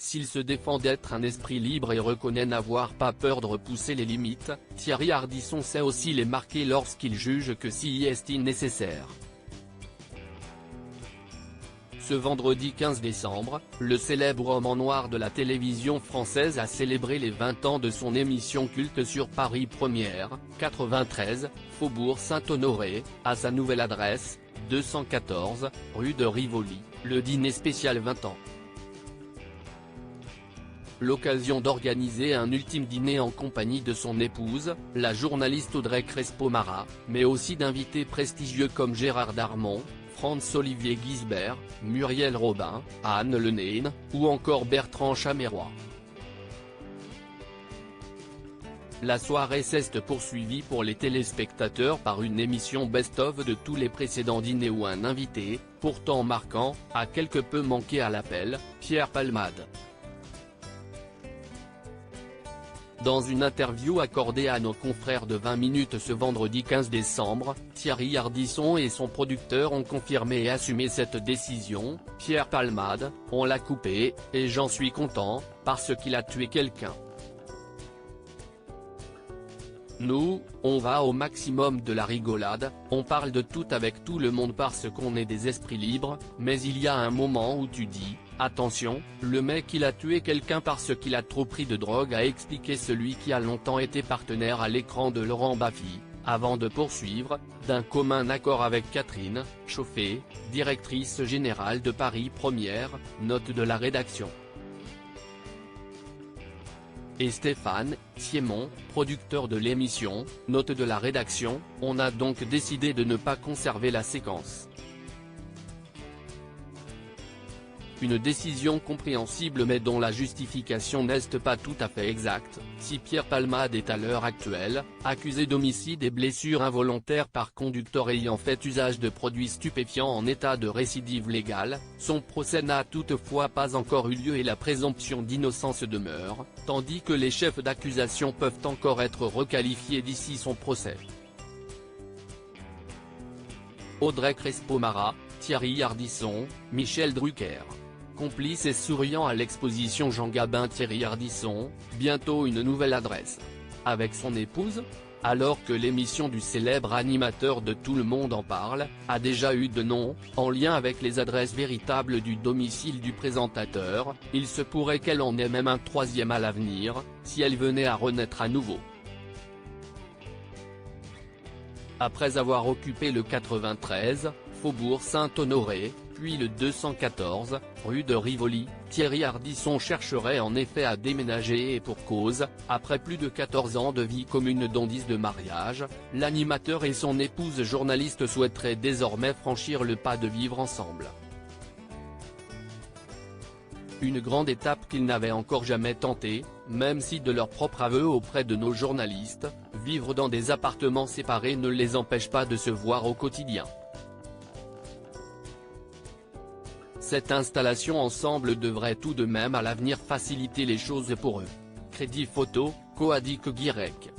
S'il se défend d'être un esprit libre et reconnaît n'avoir pas peur de repousser les limites, Thierry Ardisson sait aussi les marquer lorsqu'il juge que si est nécessaire. Ce vendredi 15 décembre, le célèbre homme en noir de la télévision française a célébré les 20 ans de son émission culte sur Paris Première, 93, Faubourg Saint-Honoré, à sa nouvelle adresse, 214, rue de Rivoli, le dîner spécial 20 ans. L'occasion d'organiser un ultime dîner en compagnie de son épouse, la journaliste Audrey Crespo-Mara, mais aussi d'invités prestigieux comme Gérard Darmon, Franz-Olivier Gisbert, Muriel Robin, Anne Lenaine, ou encore Bertrand Chameroy. La soirée s'est poursuivie pour les téléspectateurs par une émission best-of de tous les précédents dîners où un invité, pourtant marquant, a quelque peu manqué à l'appel, Pierre Palmade. Dans une interview accordée à nos confrères de 20 minutes ce vendredi 15 décembre, Thierry Ardisson et son producteur ont confirmé et assumé cette décision. Pierre Palmade, on l'a coupé, et j'en suis content, parce qu'il a tué quelqu'un. Nous, on va au maximum de la rigolade, on parle de tout avec tout le monde parce qu'on est des esprits libres, mais il y a un moment où tu dis, attention, le mec il a tué quelqu'un parce qu'il a trop pris de drogue, a expliqué celui qui a longtemps été partenaire à l'écran de Laurent Baffy, avant de poursuivre, d'un commun accord avec Catherine Chauffé, directrice générale de Paris Première, note de la rédaction. Et Stéphane Thiémon, producteur de l'émission, note de la rédaction, on a donc décidé de ne pas conserver la séquence. Une décision compréhensible mais dont la justification n'est pas tout à fait exacte. Si Pierre Palmade est à l'heure actuelle, accusé d'homicide et blessure involontaire par conducteur ayant fait usage de produits stupéfiants en état de récidive légale, son procès n'a toutefois pas encore eu lieu et la présomption d'innocence demeure, tandis que les chefs d'accusation peuvent encore être requalifiés d'ici son procès. Audrey Crespo-Mara, Thierry Ardisson, Michel Drucker. Complice et souriant à l'exposition Jean Gabin. Thierry Ardisson, bientôt une nouvelle adresse. Avec son épouse ? Alors que l'émission du célèbre animateur de Tout le monde en parle, a déjà eu de nom, en lien avec les adresses véritables du domicile du présentateur, il se pourrait qu'elle en ait même un troisième à l'avenir, si elle venait à renaître à nouveau. Après avoir occupé le 93, Faubourg Saint-Honoré, puis le 214, rue de Rivoli, Thierry Ardisson chercherait en effet à déménager et pour cause, après plus de 14 ans de vie commune dont 10 de mariage, l'animateur et son épouse journaliste souhaiteraient désormais franchir le pas de vivre ensemble. Une grande étape qu'ils n'avaient encore jamais tentée, même si de leur propre aveu auprès de nos journalistes, vivre dans des appartements séparés ne les empêche pas de se voir au quotidien. Cette installation ensemble devrait tout de même à l'avenir faciliter les choses pour eux. Crédit photo, Coadic Guirec.